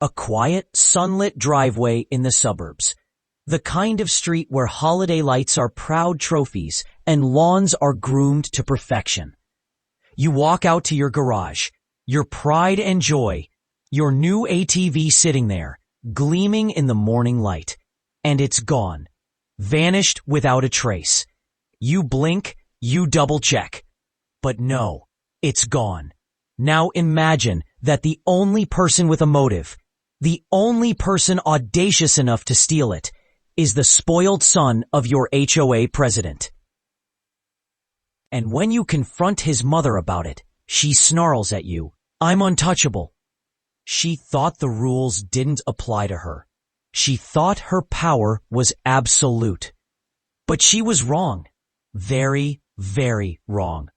A quiet, sunlit driveway in the suburbs. The kind of street where holiday lights are proud trophies and lawns are groomed to perfection. You walk out to your garage, your pride and joy, your new ATV sitting there, gleaming in the morning light. And it's gone. Vanished without a trace. You blink, you double check. But no, it's gone. Now imagine that the only person with a motive, the only person audacious enough to steal it, is the spoiled son of your HOA president. And when you confront his mother about it, she snarls at you, "I'm untouchable." She thought the rules didn't apply to her. She thought her power was absolute. But she was wrong. Very, very wrong.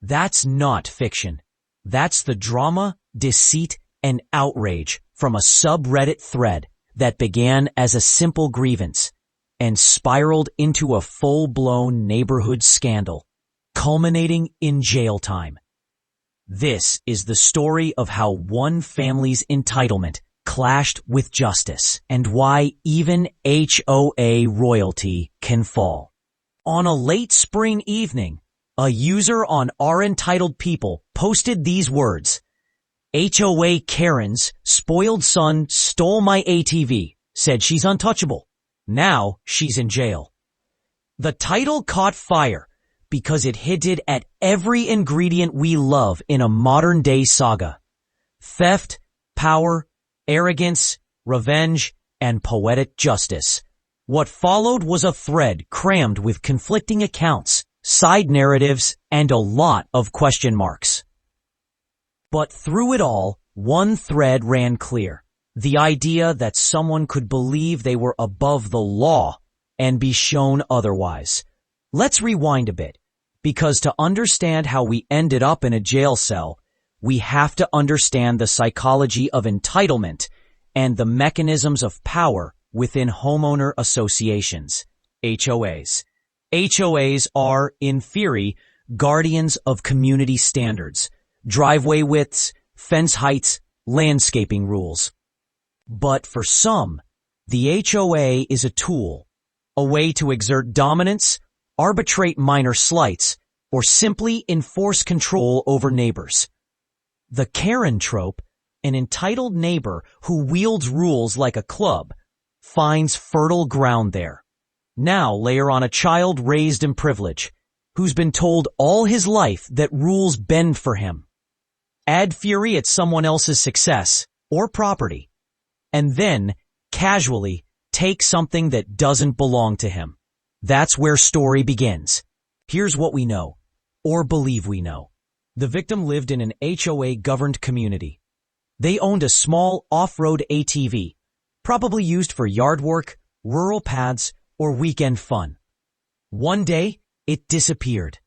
That's not fiction. That's the drama, deceit, and outrage from a subreddit thread that began as a simple grievance and spiraled into a full-blown neighborhood scandal, culminating in jail time. This is the story of how one family's entitlement clashed with justice and why even HOA royalty can fall. On a late spring evening, a user on Our Entitled People posted these words: "HOA Karen's spoiled son stole my ATV, said she's untouchable. Now she's in jail." The title caught fire because it hinted at every ingredient we love in a modern-day saga: theft, power, arrogance, revenge, and poetic justice. What followed was a thread crammed with conflicting accounts, side narratives, and a lot of question marks. But through it all, one thread ran clear: the idea that someone could believe they were above the law and be shown otherwise. Let's rewind a bit, because to understand how we ended up in a jail cell, we have to understand the psychology of entitlement and the mechanisms of power within homeowner associations, HOAs. HOAs are, in theory, guardians of community standards, driveway widths, fence heights, landscaping rules. But for some, the HOA is a tool, a way to exert dominance, arbitrate minor slights, or simply enforce control over neighbors. The Karen trope, an entitled neighbor who wields rules like a club, finds fertile ground there. Now layer on a child raised in privilege, who's been told all his life that rules bend for him. Add fury at someone else's success or property, and then, casually, take something that doesn't belong to him. That's where story begins. Here's what we know, or believe we know. The victim lived in an HOA-governed community. They owned a small off-road ATV, probably used for yard work, rural paths, or weekend fun. One day, it disappeared.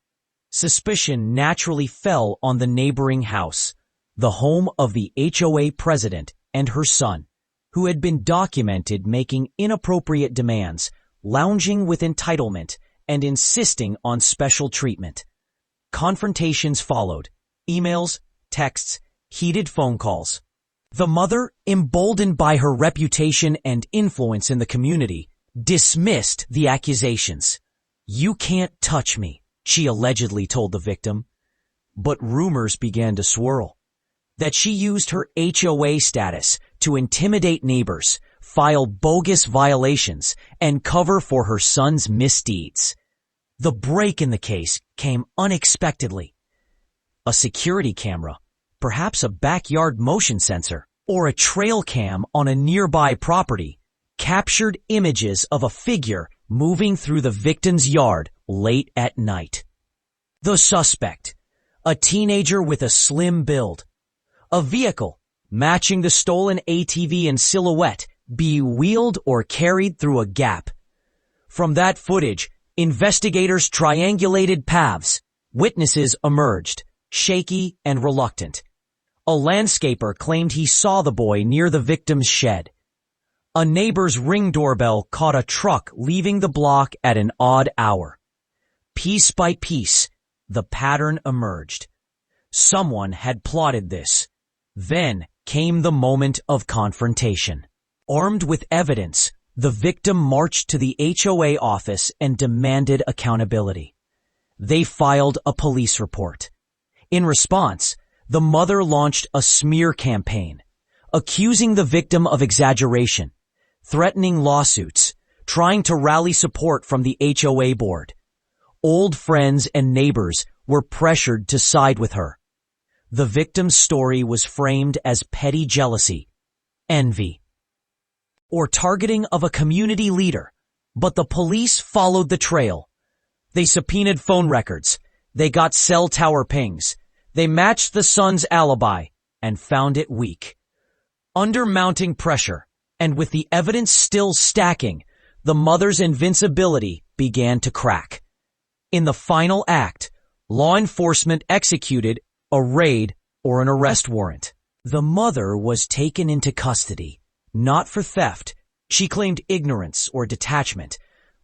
Suspicion naturally fell on the neighboring house, the home of the HOA president and her son, who had been documented making inappropriate demands, lounging with entitlement, and insisting on special treatment. Confrontations followed: emails, texts, heated phone calls. The mother, emboldened by her reputation and influence in the community, dismissed the accusations. "You can't touch me," she allegedly told the victim. But rumors began to swirl that she used her HOA status to intimidate neighbors, file bogus violations, and cover for her son's misdeeds. The break in the case came unexpectedly. A security camera, perhaps a backyard motion sensor, or a trail cam on a nearby property, captured images of a figure moving through the victim's yard late at night. The suspect, a teenager with a slim build, a vehicle matching the stolen ATV in silhouette, be wheeled or carried through a gap. From that footage, investigators triangulated paths. Witnesses emerged, shaky and reluctant. A landscaper claimed he saw the boy near the victim's shed. A neighbor's Ring doorbell caught a truck leaving the block at an odd hour. Piece by piece, the pattern emerged. Someone had plotted this, then came the moment of confrontation. Armed with evidence, the victim marched to the HOA office and demanded accountability. They filed a police report. In response, the mother launched a smear campaign, accusing the victim of exaggeration, threatening lawsuits, trying to rally support from the HOA board. Old friends and neighbors were pressured to side with her. The victim's story was framed as petty jealousy, envy, or targeting of a community leader, but the police followed the trail. They subpoenaed phone records, they got cell tower pings, they matched the son's alibi, and found it weak. Under mounting pressure, and with the evidence still stacking, the mother's invincibility began to crack. In the final act, law enforcement executed a raid or an arrest warrant. The mother was taken into custody, not for theft, she claimed ignorance or detachment,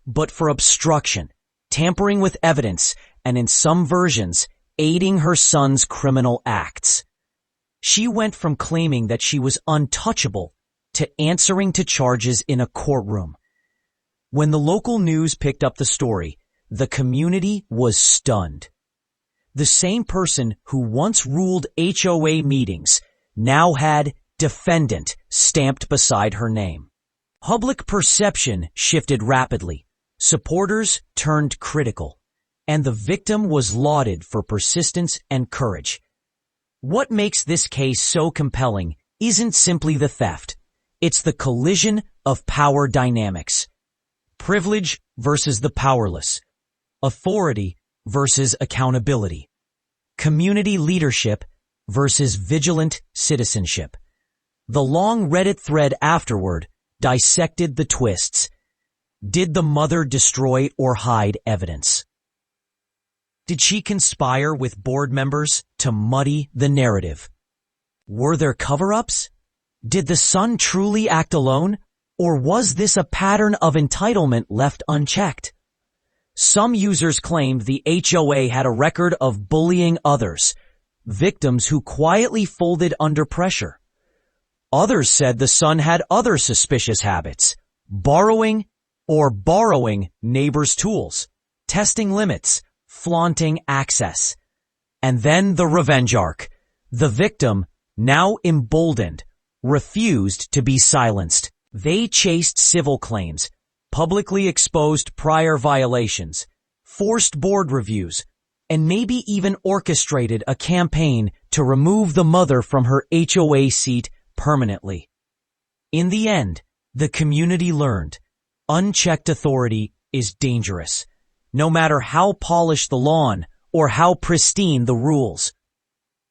but for obstruction, tampering with evidence, and in some versions, aiding her son's criminal acts. She went from claiming that she was untouchable to answering to charges in a courtroom. When the local news picked up the story, the community was stunned. The same person who once ruled HOA meetings now had defendant stamped beside her name. Public perception shifted rapidly. Supporters turned critical, and the victim was lauded for persistence and courage. What makes this case so compelling isn't simply the theft. It's the collision of power dynamics. Privilege versus the powerless. Authority versus accountability. Community leadership versus vigilant citizenship. The long Reddit thread afterward dissected the twists. Did the mother destroy or hide evidence? Did she conspire with board members to muddy the narrative? Were there cover-ups? Did the son truly act alone? Or was this a pattern of entitlement left unchecked? Some users claimed the HOA had a record of bullying others, victims who quietly folded under pressure. Others said the son had other suspicious habits, borrowing neighbors' tools, testing limits, flaunting access. And then the revenge arc. The victim, now emboldened, refused to be silenced. They chased civil claims, publicly exposed prior violations, forced board reviews, and maybe even orchestrated a campaign to remove the mother from her HOA seat permanently. In the end, the community learned unchecked authority is dangerous, no matter how polished the lawn or how pristine the rules.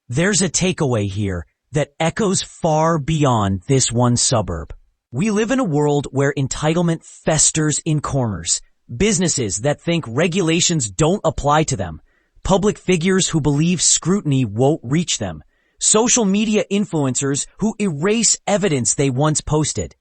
There's a takeaway here that echoes far beyond this one suburb. We live in a world where entitlement festers in corners, businesses that think regulations don't apply to them, public figures who believe scrutiny won't reach them, social media influencers who erase evidence they once posted.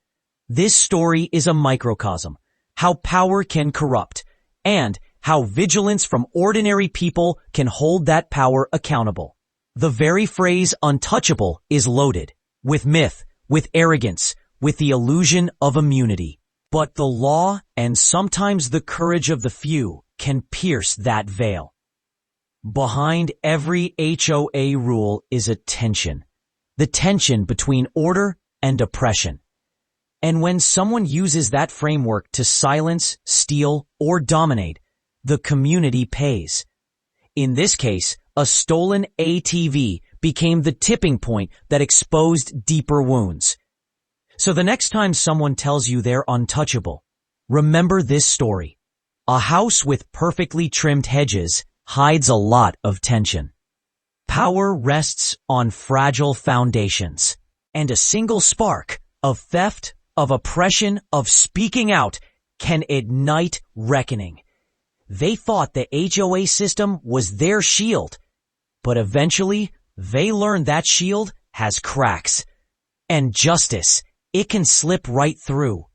This story is a microcosm, how power can corrupt, and how vigilance from ordinary people can hold that power accountable. The very phrase untouchable is loaded with myth, with arrogance, with the illusion of immunity. But the law and sometimes the courage of the few can pierce that veil. Behind every HOA rule is a tension. The tension between order and oppression. And when someone uses that framework to silence, steal, or dominate, the community pays. In this case, a stolen ATV became the tipping point that exposed deeper wounds. So the next time someone tells you they're untouchable, remember this story. A house with perfectly trimmed hedges hides a lot of tension. Power rests on fragile foundations, and a single spark of theft, of oppression, of speaking out can ignite reckoning. They thought the HOA system was their shield, but eventually they learned that shield has cracks. And justice, it can slip right through.